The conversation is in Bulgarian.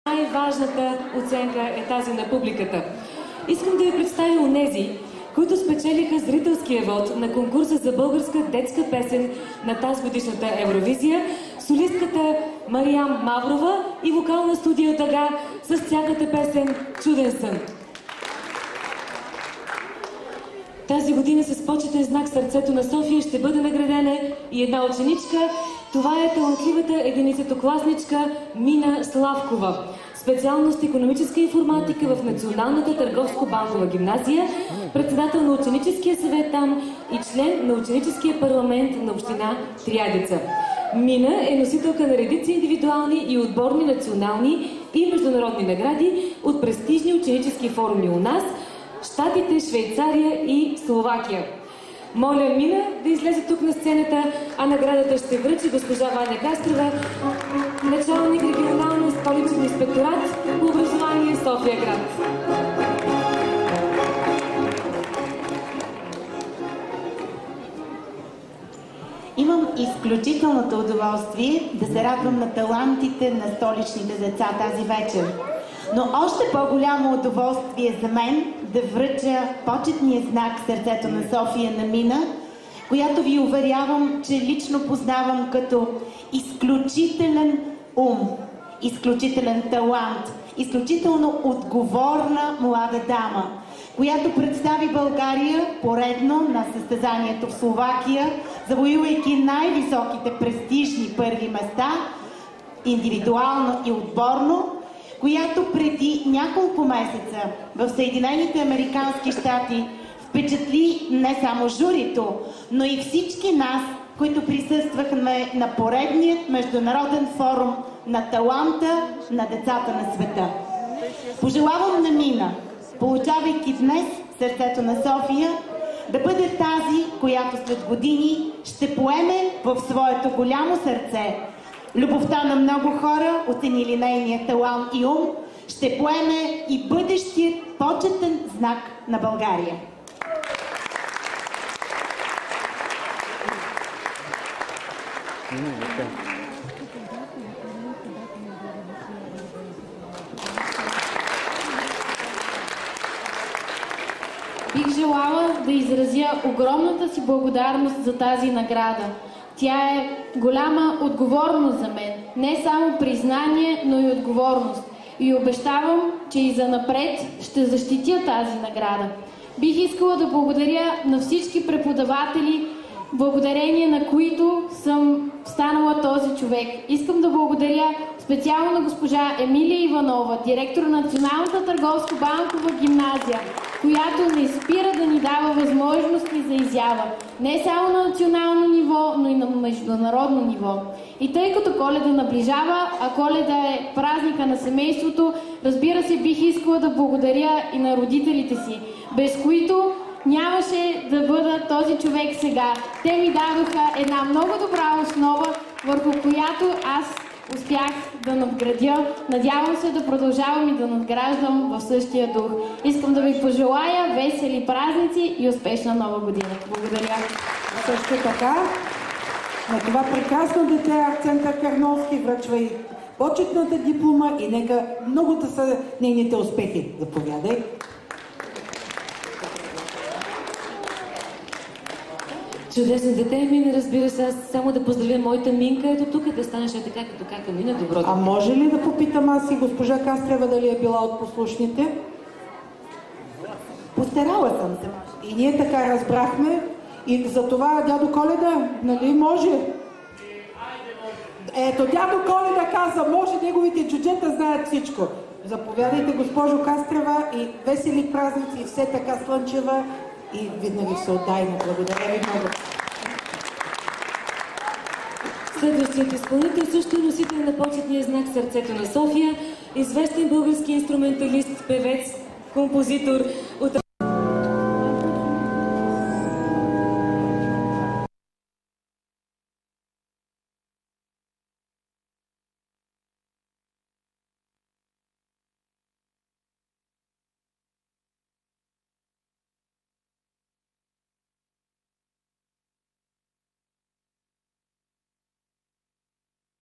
Най-важната оценка е тази на публиката. Искам да ви представя онези, които спечелиха зрителския вод на конкурса за българска детска песен на тази годишната Евровизия, солистката Мариям Маврова и вокална студия Тъга с тяхната песен "Чуден сън". Тази година с почетен знак "Сърцето на София" ще бъде наградена и една ученичка. Това е талантливата 11-класничка Мина Славкова. Специалност икономическа информатика в Националната търговско-банкова гимназия, председател на ученическия съвет там и член на ученическия парламент на община Триадица. Мина е носителка на редици индивидуални и отборни национални и международни награди от престижни ученически форуми у нас, Щатите, Швейцария и Словакия. Моля Мина да излезе тук на сцената, а наградата ще връчи госпожа Ваня Кастрова, началник регионално столичен инспекторат по образование София град. Имам изключителното удоволствие да се радвам на талантите на столичните деца тази вечер. Но още по-голямо удоволствие за мен да връча почетния знак "Сърцето на София" на Мина, която ви уверявам, че лично познавам като изключителен ум, изключителен талант, изключително отговорна млада дама, която представи България поредно на състезанието в Словакия, завоювайки най-високите престижни първи места, индивидуално и отборно, която преди няколко месеца в Съединените американски щати впечатли не само журито, но и всички нас, които присъствахме на поредният международен форум на таланта на децата на света. Пожелавам на Мина, получавайки днес "Сърцето на София", да бъде тази, която след години ще поеме в своето голямо сърце любовта на много хора, оценили нейния талант и ум, ще поеме и бъдещият почетен знак на България. Бих желала да изразя огромната си благодарност за тази награда. Тя е голяма отговорност за мен. Не само признание, но и отговорност. И обещавам, че и занапред ще защитя тази награда. Бих искала да благодаря на всички преподаватели, благодарение на които съм станала този човек. Искам да благодаря специално на госпожа Емилия Иванова, директор на Националната търговско-банкова гимназия, която не спира да ни дава възможности за изява. Не само на национално ниво, но и на международно ниво. И тъй като Коледа наближава, а Коледа е празника на семейството, разбира се, бих искала да благодаря и на родителите си, без които нямаше да бъда този човек сега. Те ми дадоха една много добра основа, върху която аз успях да надградя. Надявам се да продължавам и да надграждам в същия дух. Искам да ви пожелая весели празници и успешна нова година. Благодаря. Също така, на това прекрасно дете Акцента Карновски връчва и почетната диплома и нека много да са нейните успехи. Заповядай. Чудесно дете, Мина, разбира се. Аз само да поздравя моята Минка. Ето тук да станеш така, като кака Мина. Добро дете. А може ли да попитам аз и госпожа Кастрева дали е била от послушните? Постарала съм се. И ние така разбрахме. И за това дядо Коледа, нали може? Ето, дядо Коледа каза, може, неговите джуджета знаят всичко. Заповядайте, госпожо Кастрева, и весели празници, и все така слънчева. И винаги се отдайна. Благодаря ви много. Следващият изпълнител също е носител на почетния знак "Сърцето на София", известен български инструменталист, певец, композитор от